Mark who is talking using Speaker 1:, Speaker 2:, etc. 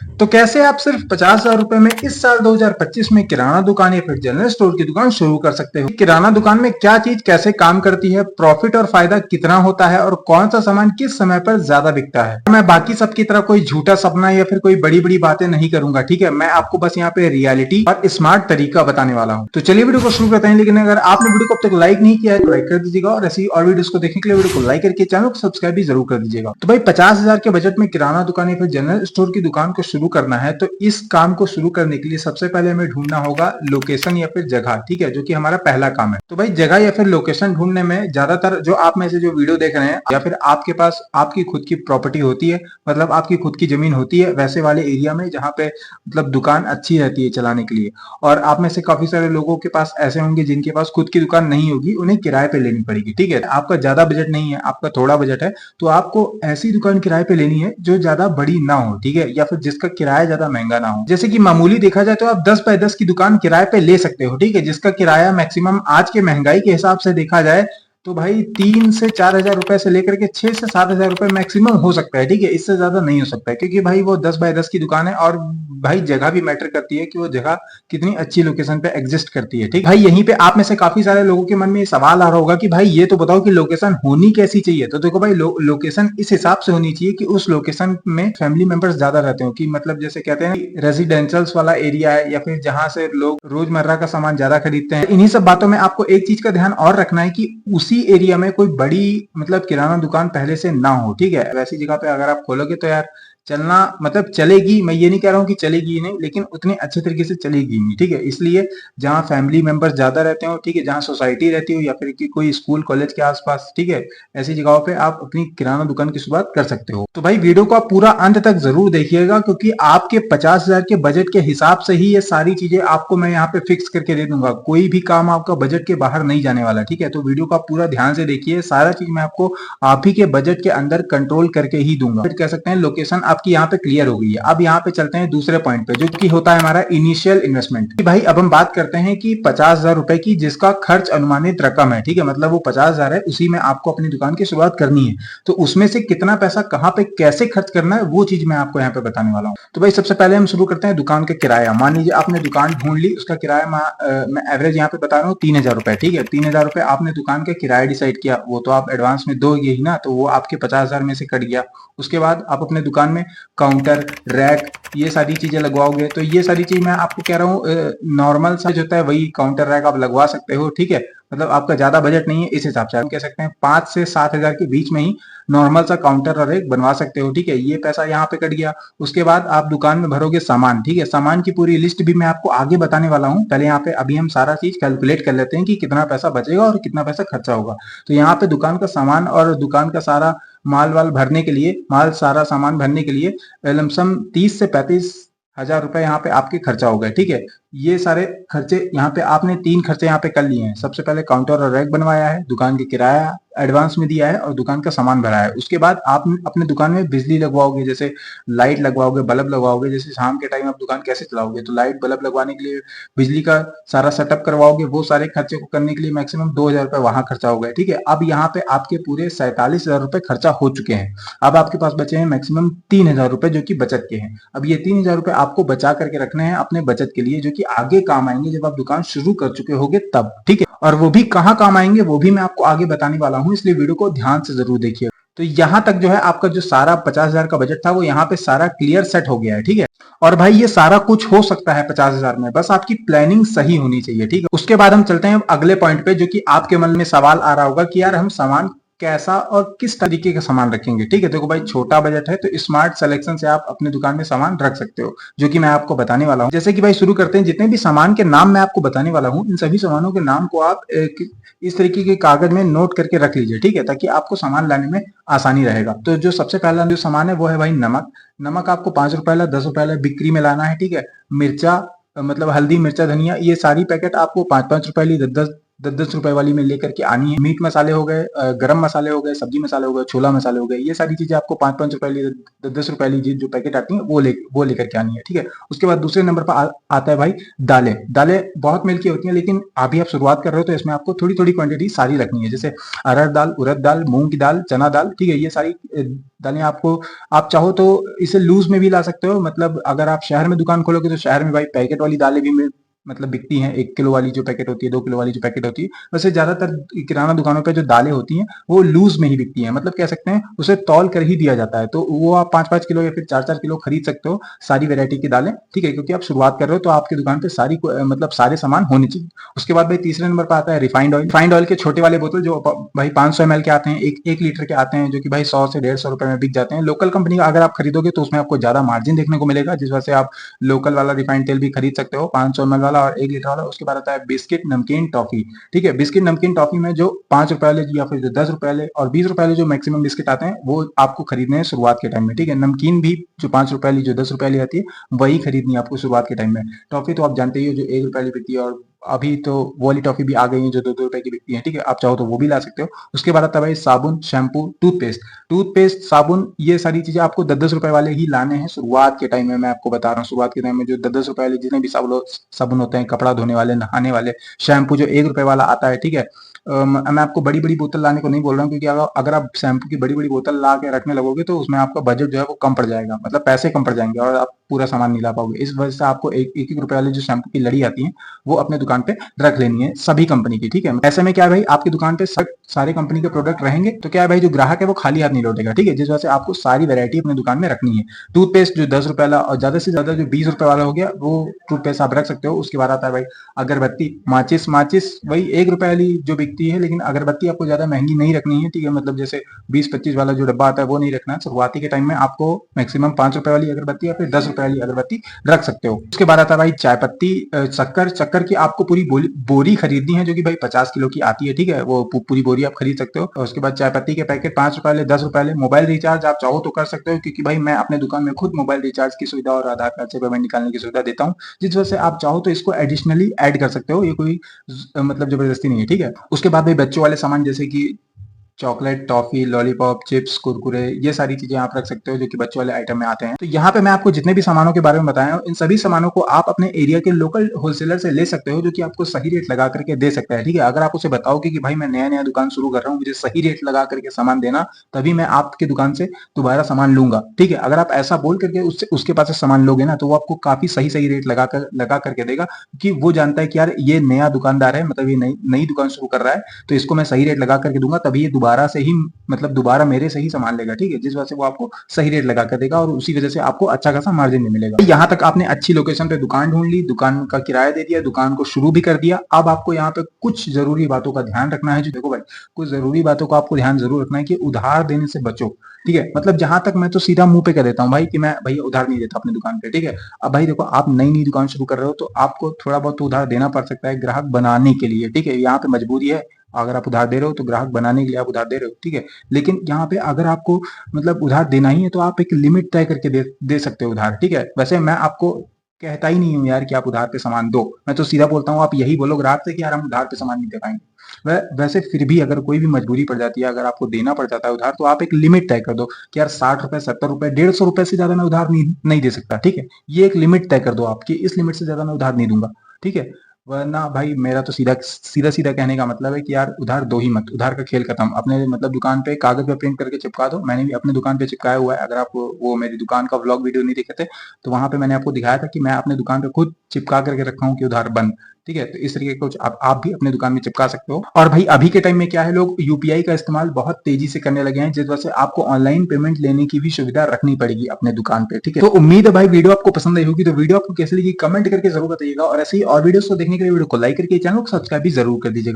Speaker 1: तो कैसे आप सिर्फ 50,000 रुपए में इस साल 2025 में किराना दुकान या फिर जनरल स्टोर की दुकान शुरू कर सकते हो। किराना दुकान में क्या चीज कैसे काम करती है, प्रॉफिट और फायदा कितना होता है और कौन सा सामान किस समय पर ज्यादा बिकता है। मैं बाकी सबकी तरह कोई झूठा सपना या फिर कोई बड़ी बड़ी बातें नहीं करूंगा, ठीक है। मैं आपको बस यहाँ पे रियलिटी और स्मार्ट तरीका बताने वाला हूँ। तो चलिए वीडियो को शुरू करते हैं। लेकिन अगर आपने वीडियो को अब तक लाइक नहीं किया है तो लाइक कर दीजिएगा और ऐसी और वीडियोस को देखने के लिए वीडियो को लाइक करके चैनल को सब्सक्राइब भी जरूर कर दीजिएगा। तो भाई 50,000 के बजट में किराना दुकान या फिर जनरल स्टोर की दुकान को शुरू करना है तो इस काम को शुरू करने के लिए सबसे पहले हमें ढूंढना होगा लोकेशन या फिर जगह, ठीक है, जो कि हमारा पहला काम है। तो भाई जगह या फिर लोकेशन ढूंढने में ज्यादातर जो आप में से जो वीडियो देख रहे हैं या फिर आपके पास आपकी खुद की प्रॉपर्टी होती है, मतलब आपकी खुद की जमीन होती है, वैसे वाले एरिया में जहाँ पे मतलब दुकान अच्छी रहती है चलाने के लिए। और आप में से काफी सारे लोगों के पास ऐसे होंगे जिनके पास खुद की दुकान नहीं होगी, उन्हें किराए पे लेनी पड़ेगी, ठीक है। आपका ज्यादा बजट नहीं है, आपका थोड़ा बजट है, तो आपको ऐसी दुकान किराए पे लेनी है जो ज्यादा बड़ी ना हो, ठीक है, या फिर जिसका किराया ज्यादा महंगा ना हो। जैसे कि मामूली देखा जाए तो आप 10 बाय 10 की दुकान किराए पे ले सकते हो, ठीक है, जिसका किराया मैक्सिमम आज के महंगाई के हिसाब से देखा जाए तो भाई 3 से 4 हजार रुपए से लेकर के 6 से 7 हजार रुपए मैक्सिमम हो सकता है, ठीक है। इससे ज्यादा नहीं हो सकता है क्योंकि भाई वो 10 बाय 10 की दुकान है और भाई जगह भी मैटर करती है कि वो जगह कितनी अच्छी लोकेशन पे एग्जिस्ट करती है, ठीक। भाई यहीं पे आप में से काफी सारे लोगों के मन में ये सवाल आ रहा होगा कि भाई ये तो बताओ कि लोकेशन होनी कैसी चाहिए। तो देखो भाई लोकेशन इस हिसाब से होनी चाहिए कि उस लोकेशन में फैमिली मेंबर्स ज्यादा रहते हो, कि मतलब जैसे कहते हैं रेजिडेंशियल्स वाला एरिया है या फिर जहां से लोग रोजमर्रा का सामान ज्यादा खरीदते हैं। इन्हीं सब बातों में आपको एक चीज का ध्यान और रखना है कि उसी एरिया में कोई बड़ी मतलब किराना दुकान पहले से ना हो, ठीक है। वैसी जगह पे अगर आप खोलोगे तो यार चलना मतलब चलेगी, मैं ये नहीं कह रहा हूँ कि चलेगी ही नहीं, लेकिन उतने अच्छे तरीके से चलेगी नहीं, ठीक है। इसलिए जहाँ फैमिली मेंबर्स ज्यादा रहते हो, ठीक है, जहाँ सोसाइटी रहती हो या फिर कि कोई स्कूल कॉलेज के आसपास, ठीक है, ऐसी जगहों पे आप अपनी किराना दुकान की शुरुआत कर सकते हो। तो भाई वीडियो को आप पूरा अंत तक जरूर देखिएगा क्योंकि आपके 50,000 के बजट के हिसाब से ही ये सारी चीजें आपको मैं यहाँ पे फिक्स करके दे दूंगा। कोई भी काम आपका बजट के बाहर नहीं जाने वाला, ठीक है। तो वीडियो को आप पूरा ध्यान से देखिए, सारा चीज मैं आपको आप ही के बजट के अंदर कंट्रोल करके ही दूंगा। कह सकते हैं लोकेशन आपकी यहाँ पे क्लियर हो गई है। अब यहाँ पे चलते हैं दूसरे पॉइंट पे जो कि होता है हमारा इनिशियल इन्वेस्टमेंट। भाई अब हम बात करते हैं कि 50,000 रुपए की जिसका खर्च अनुमानित रकम है, ठीक है, मतलब वो 50,000 है, उसी में आपको अपनी दुकान की शुरुआत करनी है। तो उसमें से कितना पैसा कहाँ पे कैसे खर्च करना है वो चीज मैं आपको यहाँ पे बताने वाला हूँ। तो भाई सबसे पहले हम शुरू करते हैं दुकान का किराया। मान लीजिए आपने दुकान ढूंढ ली, उसका किराया मैं एवरेज यहाँ पे बता रहा हूँ 3,000 रुपए, ठीक है। 3,000 रुपए आपने दुकान का किराया डिसाइड किया, वो तो आप एडवांस में दोगे ही ना, तो वो आपके 50,000 में से कट गया। उसके बाद आप अपने दुकान में काउंटर, रैक, ये सारी चीजें लगवाओगे। तो ये सारी चीज मैं आपको कह रहा हूँ नॉर्मल साइज होता है वही काउंटर रैक आप लगवा सकते हो, ठीक है। मतलब आपका ज्यादा बजट नहीं है इस हिसाब से हम कह सकते हैं 5 से 7 हजार के बीच में ही नॉर्मल सा काउंटर और एक बनवा सकते हो, ठीक है। ये पैसा यहाँ पे कट गया। उसके बाद आप दुकान में भरोगे सामान, ठीक है। सामान की पूरी लिस्ट भी मैं आपको आगे बताने वाला हूँ। पहले यहाँ पे अभी हम सारा चीज कैलकुलेट कर लेते हैं कि कितना पैसा बचेगा और कितना पैसा खर्चा होगा। तो यहाँ पे दुकान का सामान और दुकान का सारा माल वाल भरने के लिए, माल सारा सामान भरने के लिए लमसम 30 से 35 हजार रुपए यहाँ पे आपके खर्चा हो गए, ठीक है। ये सारे खर्चे यहाँ पे आपने 3 खर्चे यहाँ पे कर लिए हैं। सबसे पहले काउंटर और रैक बनवाया है, दुकान के किराया एडवांस में दिया है और दुकान का सामान भरा है। उसके बाद आप अपने दुकान में बिजली लगवाओगे, जैसे लाइट लगवाओगे, बल्ब लगवाओगे। जैसे शाम के टाइम आप दुकान कैसे चलाओगे, तो लाइट बल्ब लगवाने के लिए बिजली का सारा सेटअप करवाओगे। वो सारे खर्चे को करने के लिए मैक्सिमम 2,000 रुपए वहां खर्चा हो गया, ठीक है। अब यहाँ पे आपके पूरे 47,000 रुपए खर्चा हो चुके हैं। अब आपके पास बचे हैं मैक्सिमम 3,000 रुपए जो कि बचत के हैं। अब ये 3,000 रुपए आपको बचा करके रखने हैं अपने बचत के लिए, जो कि आगे काम आएंगे जब आप दुकान शुरू कर चुके होगे तब, ठीक है। और वो भी कहाँ काम आएंगे वो भी मैं आपको आगे बताने वाला हूँ, इसलिए वीडियो को ध्यान से जरूर देखिए। तो यहाँ तक जो है आपका जो सारा 50,000 का बजट था वो यहाँ पे सारा क्लियर सेट हो गया है, ठीक है। और भाई ये सारा कुछ हो सकता है 50,000 में, बस आपकी प्लानिंग सही होनी चाहिए, ठीक है। उसके बाद हम चलते हैं अगले पॉइंट पे जो कि आपके मन में सवाल आ रहा होगा कि यार हम सामान कैसा और किस तरीके का सामान रखेंगे, ठीक है। देखो भाई छोटा बजट है तो स्मार्ट सिलेक्शन से आप अपने दुकान में सामान रख सकते हो, जो कि मैं आपको बताने वाला हूँ। जैसे कि भाई शुरू करते हैं, जितने भी सामान के नाम मैं आपको बताने वाला हूँ इन सभी सामानों के नाम को आप इस तरीके के कागज में नोट करके रख लीजिए, ठीक है, ताकि आपको सामान लाने में आसानी रहेगा। तो जो सबसे पहला जो सामान है वो है भाई नमक। नमक आपको 5 रुपए वाला, 10 रुपए वाला बिक्री में लाना है, ठीक है। मिर्चा मतलब हल्दी, मिर्चा, धनिया, ये सारी पैकेट आपको 5-5 रुपए वाली, 10 10-10 रुपए वाली में लेकर के आनी है। मीट मसाले हो गए, गरम मसाले हो गए, सब्जी मसाले हो गए, छोला मसाले हो गए, ये सारी चीजें आपको 5-5 रुपए वाली, 10-10 रुपए वाली जो पैकेट आती है वो लेकर के आनी है, ठीक है। उसके बाद दूसरे नंबर पर आता है भाई दालें। दालें बहुत मिल की होती हैं, लेकिन अभी आप शुरुआत कर रहे हो तो इसमें आपको थोड़ी थोड़ी क्वांटिटी सारी रखनी है, जैसे अरहर दाल, उड़द दाल, मूंग की दाल, चना दाल, ठीक है। ये सारी दालें आपको, आप चाहो तो इसे लूज में भी ला सकते हो, मतलब अगर आप शहर में दुकान खोलोगे तो शहर में भाई पैकेट वाली दालें भी मतलब बिकती हैं, 1 किलो वाली जो पैकेट होती है, 2 किलो वाली जो पैकेट होती है। वैसे ज्यादातर किराना दुकानों पे जो दालें होती हैं वो लूज में ही बिकती हैं, मतलब कह सकते हैं उसे तौल कर ही दिया जाता है, तो वो आप 5-5 किलो या फिर 4-4 किलो खरीद सकते हो, सारी वेरायटी की दालें, ठीक है। क्योंकि आप शुरुआत कर रहे हो तो आपकी दुकान पे सारी मतलब सारे सामान होने चाहिए। उसके बाद भाई तीसरे नंबर पर आता है रिफाइंड ऑयल। रिफाइंड ऑयल के छोटे वाले बोतल जो भाई 500 ml के आते हैं, 1 लीटर के आते हैं, जो कि भाई 100 से 150 रुपए में बिक जाते हैं। लोकल कंपनी का अगर आप खरीदोगे तो उसमें आपको ज्यादा मार्जिन देखने को मिलेगा, जिस वजह से आप लोकल वाला रिफाइंड तेल भी खरीद सकते हो, 500 ml वाला और 1 लीटर वाला। उसके बाद आता है बिस्किट, नमकीन, टॉफी, ठीक है। बिस्किट, नमकीन, टॉफी में जो 5 रुपए वाले या फिर जो 10 रुपए वाले और 20 रुपए वाले जो मैक्सिमम बिस्किट आते हैं वो आपको खरीदने हैं शुरुआत के टाइम में, ठीक है। नमकीन भी जो 5 रुपए वाली, जो 10 रुपए वाली आती है, वही खरीदनी है आपको शुरुआत के टाइम में। टॉफी तो आप जानते ही हो, जो 1 रुपए वाली बिकती है, और अभी तो वो वाली टॉफी भी आ गई है जो 2-2 रुपए की बिकती है, ठीक है। आप चाहो तो वो भी ला सकते हो। उसके बाद आता है भाई साबुन, शैम्पू, टूथपेस्ट। टूथपेस्ट, साबुन, ये सारी चीजें आपको 10-10 रुपए वाले ही लाने हैं शुरुआत के टाइम में। मैं आपको बता रहा हूँ, शुरुआत के टाइम में जो 10-10 रुपए वाले जितने भी साबुन होते हैं, कपड़ा धोने वाले, नहाने वाले, शैम्पू जो 1 रुपए वाला आता है, ठीक है। मैं आपको बड़ी बड़ी बोतल लाने को नहीं बोल रहा हूँ, क्योंकि अगर आप शैम्पू की बड़ी बड़ी बोतल ला के रखने लगोगे तो उसमें आपका बजट जो है वो कम पड़ जाएगा, मतलब पैसे कम पड़ जाएंगे और आप पूरा सामान नहीं ला पाओगे। इस वजह से आपको एक रुपए वाली जो शैम्पू की लड़ी आती है वो अपने दुकान पे रख लेनी है, सभी कंपनी की, ठीक है। ऐसे में क्या है भाई, आपकी दुकान पे सारे कंपनी के प्रोडक्ट रहेंगे तो क्या है भाई, जो ग्राहक है वो खाली हाथ नहीं लौटेगा, ठीक है। जिस वजह से आपको सारी वैरायटी अपनी दुकान में रखनी है। टूथपेस्ट जो 10 रुपए वाला और ज्यादा से ज्यादा जो 20 रुपए वाला हो गया, वो टूथपेस्ट आप रख सकते हो। उसके बाद आता है भाई अगरबत्ती, माचिस। माचिस वही 1 रुपए वाली जो बिकती है, लेकिन अगरबत्ती आपको ज्यादा महंगी नहीं रखनी है, ठीक है। मतलब जैसे 20-25 वाला जो डब्बा आता है वो नहीं रखना है। शुरुआती के टाइम में आपको मैक्सिमम 5 रुपए वाली अगरबत्ती या फिर 10 रुपए वाली अगरबत्ती रख सकते हो। उसके बाद आता है भाई चाय पत्ती, शक्कर। शक्कर की आपको पूरी बोरी खरीदनी है, जो कि भाई 50 किलो की आती है, ठीक है। वो पूरी बोरी आप खरीद सकते हो। और उसके बाद चाय पत्ती के पैकेट 5 रुपए वाले, 10 रुपए वाले। मोबाइल रिचार्ज आप चाहो तो कर सकते हो, क्योंकि भाई मैं अपने दुकान में खुद मोबाइल रिचार्ज की सुविधा और आधार कार्ड से पेमेंट निकालने की सुविधा देता हूँ, जिस वजह से आप चाहो तो इसको एडिशनली ऐड कर सकते हो, ये कोई मतलब जबरदस्ती नहीं है, ठीक है। उसके बाद भाई बच्चों वाले सामान, जैसे कि chocolate, toffee, lollipop, chips, Kurkure, ये सारी चीजें आप रख सकते हो, जो कि बच्चों वाले आइटम में आते हैं। तो यहाँ पे मैं आपको जितने भी सामानों के बारे में बताया हूँ, इन सभी सामानों को आप अपने एरिया के लोकल होलसेलर से ले सकते हो, जो कि आपको सही रेट लगा करके दे सकता है, ठीक है। अगर आप उसे बताओगे कि भाई मैं नया नया दुकान शुरू कर रहा हूँ, मुझे सही रेट लगा करके सामान देना, तभी मैं आपकी दुकान से दोबारा सामान लूंगा, ठीक है। अगर आप ऐसा बोल करके उसके पास से सामान लोगे ना, तो वो आपको काफी सही सही रेट लगा करके देगा, क्योंकि वो जानता है कि यार ये नया दुकानदार है, मतलब ये नई नई दुकान शुरू कर रहा है, तो इसको मैं सही रेट लगा करके दूंगा, तभी ये दोबारा से ही, मतलब दोबारा मेरे से ही सामान लेगा, ठीक है। जिस वजह से वो आपको सही रेट लगा कर देगा और उसी वजह से आपको अच्छा खासा मार्जिन भी मिलेगा। यहाँ तक आपने अच्छी लोकेशन पे दुकान ढूंढ ली, दुकान का किराया दे दिया, दुकान को शुरू भी कर दिया। अब आपको यहाँ पे कुछ जरूरी बातों का ध्यान रखना है। जो देखो भाई, कुछ जरूरी बातों का आपको ध्यान जरूर रखना है कि उधार देने से बचो, ठीक है। मतलब जहां तक मैं तो सीधा मुंह पे कह देता हूँ भाई कि मैं भैया उधार नहीं देता अपनी दुकान पे, ठीक है। अब भाई देखो, आप नई नई दुकान शुरू कर रहे हो तो आपको थोड़ा बहुत तो उधार देना पड़ सकता है ग्राहक बनाने के लिए, ठीक है। यहाँ पे मजबूरी है, अगर आप उधार दे रहे हो तो ग्राहक बनाने के लिए आप उधार दे रहे हो, ठीक है। लेकिन यहाँ पे अगर आपको मतलब उधार देना ही है तो आप एक लिमिट तय करके दे सकते हो उधार, ठीक है। वैसे मैं आपको कहता ही नहीं हूँ यार कि आप उधार पे सामान दो, मैं तो सीधा बोलता हूँ आप यही बोलो ग्राहक से कि यार हम उधार पे सामान नहीं दे पाएंगे। वैसे फिर भी अगर कोई भी मजबूरी पड़ जाती है, अगर आपको देना पड़ जाता है उधार, तो आप एक लिमिट तय कर दो कि यार 60 रुपए, 70 रुपए, 150 रुपए से ज्यादा मैं उधार नहीं दे सकता, ठीक है। ये एक लिमिट तय कर दो आपकी, इस लिमिट से ज्यादा मैं उधार नहीं दूंगा, ठीक है। वरना भाई मेरा तो सीधा सीधा सीधा कहने का मतलब है कि यार उधार दो ही मत, उधार का खेल खत्म। अपने मतलब दुकान पे कागज पे प्रिंट करके चिपका दो, मैंने भी अपने दुकान पे चिपकाया हुआ है। अगर आप वो मेरी दुकान का व्लॉग वीडियो नहीं देखे थे तो वहां पे मैंने आपको दिखाया था कि मैं अपने दुकान पे खुद चिपका करके रखा हूँ कि उधार बंद, ठीक है। तो इस तरीके कुछ आप भी अपने दुकान में चिपका सकते हो। और भाई अभी के टाइम में क्या है, लोग यूपीआई का इस्तेमाल बहुत तेजी से करने लगे हैं, जिस वजह से आपको ऑनलाइन पेमेंट लेने की भी सुविधा रखनी पड़ेगी अपने दुकान पे, ठीक है। तो उम्मीद है भाई वीडियो आपको पसंद आई होगी। तो वीडियो आपको कैसी लगी कमेंट करके जरूर बताइएगा, और ऐसे ही और वीडियोस को देखने के लिए वीडियो को लाइक करके चैनल को सब्सक्राइब भी जरूर कर दीजिएगा।